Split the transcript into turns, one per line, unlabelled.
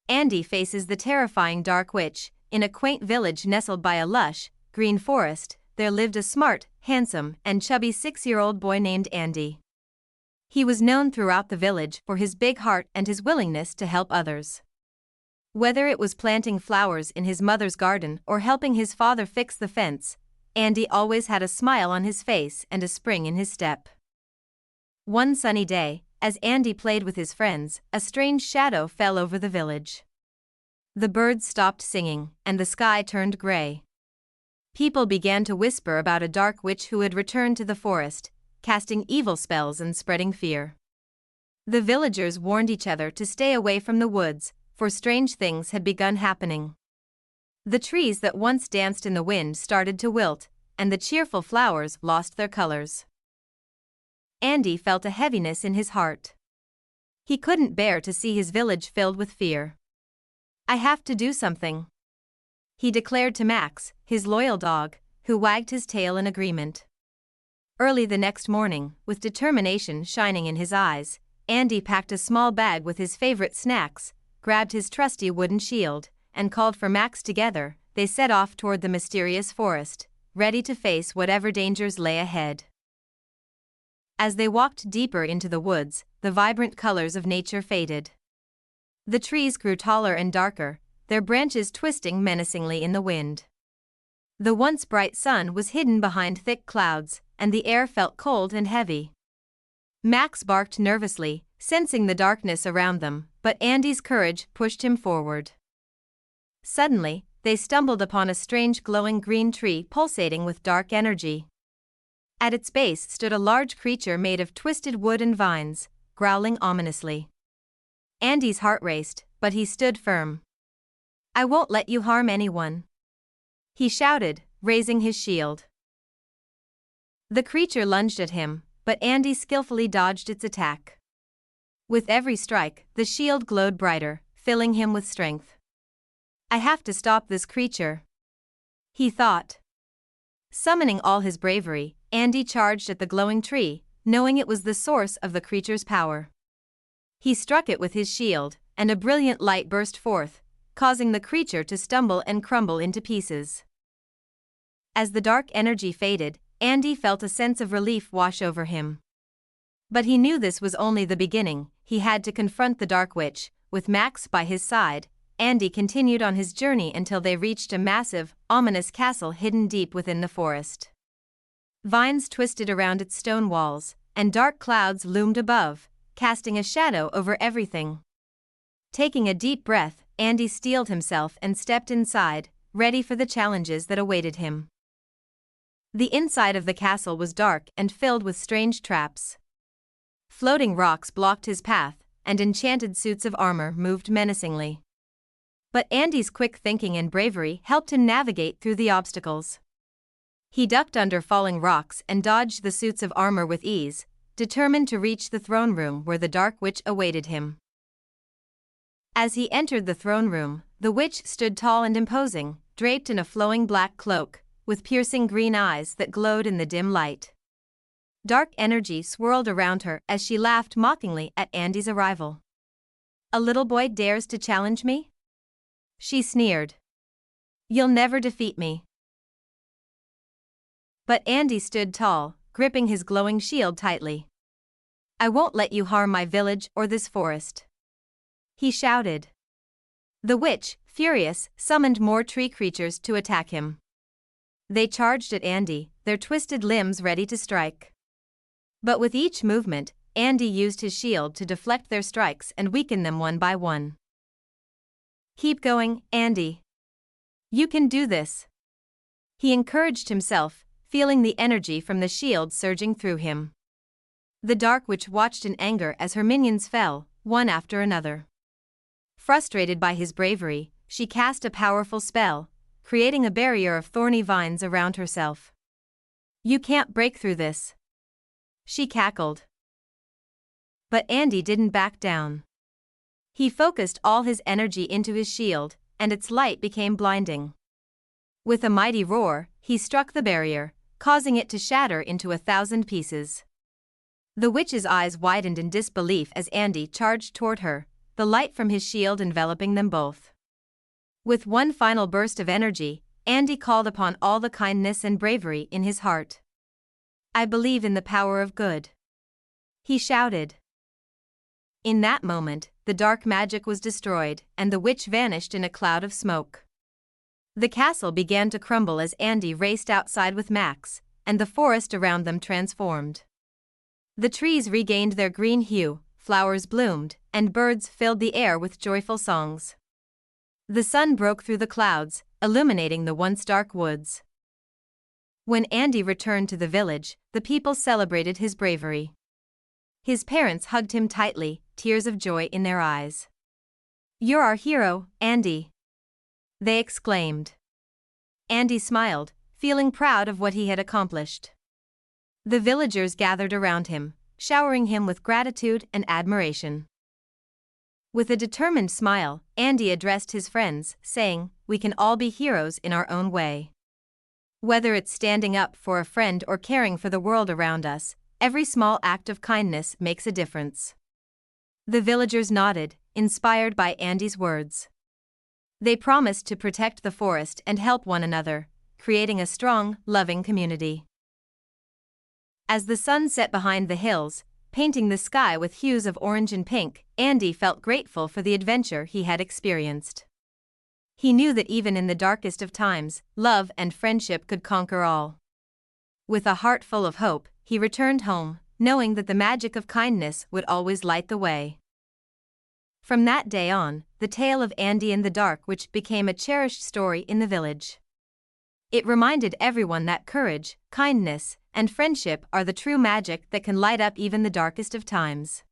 Andy faces the terrifying Dark Witch. In a quaint village nestled by a lush, green forest, there lived a smart, handsome, and chubby 6-year-old boy named Andy. He was known throughout the village for his big heart and his willingness to help others. Whether it was planting flowers in his mother's garden or helping his father fix the fence, Andy always had a smile on his face and a spring in his step. One sunny day, as Andy played with his friends, a strange shadow fell over the village. The birds stopped singing, and the sky turned gray. People began to whisper about a dark witch who had returned to the forest, casting evil spells and spreading fear. The villagers warned each other to stay away from the woods, for strange things had begun happening. The trees that once danced in the wind started to wilt, and the cheerful flowers lost their colors. Andy felt a heaviness in his heart. He couldn't bear to see his village filled with fear. "I have to do something," he declared to Max, his loyal dog, who wagged his tail in agreement. Early the next morning, with determination shining in his eyes, Andy packed a small bag with his favorite snacks, grabbed his trusty wooden shield, and called for Max. Together, they set off toward the mysterious forest, ready to face whatever dangers lay ahead. As they walked deeper into the woods, the vibrant colors of nature faded. The trees grew taller and darker, their branches twisting menacingly in the wind. The once bright sun was hidden behind thick clouds, and the air felt cold and heavy. Max barked nervously, sensing the darkness around them, but Andy's courage pushed him forward. Suddenly, they stumbled upon a strange glowing green tree pulsating with dark energy. At its base stood a large creature made of twisted wood and vines, growling ominously. Andy's heart raced, but he stood firm. "I won't let you harm anyone," he shouted, raising his shield. The creature lunged at him, but Andy skillfully dodged its attack. With every strike, the shield glowed brighter, filling him with strength. "I have to stop this creature," he thought. Summoning all his bravery, Andy charged at the glowing tree, knowing it was the source of the creature's power. He struck it with his shield, and a brilliant light burst forth, causing the creature to stumble and crumble into pieces. As the dark energy faded, Andy felt a sense of relief wash over him. But he knew this was only the beginning. He had to confront the Dark Witch. With Max by his side, Andy continued on his journey until they reached a massive, ominous castle hidden deep within the forest. Vines twisted around its stone walls, and dark clouds loomed above, casting a shadow over everything. Taking a deep breath, Andy steeled himself and stepped inside, ready for the challenges that awaited him. The inside of the castle was dark and filled with strange traps. Floating rocks blocked his path, and enchanted suits of armor moved menacingly. But Andy's quick thinking and bravery helped him navigate through the obstacles. He ducked under falling rocks and dodged the suits of armor with ease, determined to reach the throne room where the Dark Witch awaited him. As he entered the throne room, the witch stood tall and imposing, draped in a flowing black cloak, with piercing green eyes that glowed in the dim light. Dark energy swirled around her as she laughed mockingly at Andy's arrival. "A little boy dares to challenge me?" she sneered. "You'll never defeat me." But Andy stood tall, gripping his glowing shield tightly. "I won't let you harm my village or this forest," he shouted. The witch, furious, summoned more tree creatures to attack him. They charged at Andy, their twisted limbs ready to strike. But with each movement, Andy used his shield to deflect their strikes and weaken them one by one. "Keep going, Andy. You can do this," he encouraged himself, feeling the energy from the shield surging through him. The Dark Witch watched in anger as her minions fell, one after another. Frustrated by his bravery, she cast a powerful spell, creating a barrier of thorny vines around herself. "You can't break through this," she cackled. But Andy didn't back down. He focused all his energy into his shield, and its light became blinding. With a mighty roar, he struck the barrier, causing it to shatter into 1,000 pieces. The witch's eyes widened in disbelief as Andy charged toward her, the light from his shield enveloping them both. With one final burst of energy, Andy called upon all the kindness and bravery in his heart. "I believe in the power of good," he shouted. In that moment, the dark magic was destroyed, and the witch vanished in a cloud of smoke. The castle began to crumble as Andy raced outside with Max, and the forest around them transformed. The trees regained their green hue, flowers bloomed, and birds filled the air with joyful songs. The sun broke through the clouds, illuminating the once dark woods. When Andy returned to the village, the people celebrated his bravery. His parents hugged him tightly, tears of joy in their eyes. "You're our hero, Andy," they exclaimed. Andy smiled, feeling proud of what he had accomplished. The villagers gathered around him, showering him with gratitude and admiration. With a determined smile, Andy addressed his friends, saying, "We can all be heroes in our own way. Whether it's standing up for a friend or caring for the world around us, every small act of kindness makes a difference." The villagers nodded, inspired by Andy's words. They promised to protect the forest and help one another, creating a strong, loving community. As the sun set behind the hills, painting the sky with hues of orange and pink, Andy felt grateful for the adventure he had experienced. He knew that even in the darkest of times, love and friendship could conquer all. With a heart full of hope, he returned home, knowing that the magic of kindness would always light the way. From that day on, the tale of Andy and the Dark Witch became a cherished story in the village. It reminded everyone that courage, kindness, and friendship are the true magic that can light up even the darkest of times.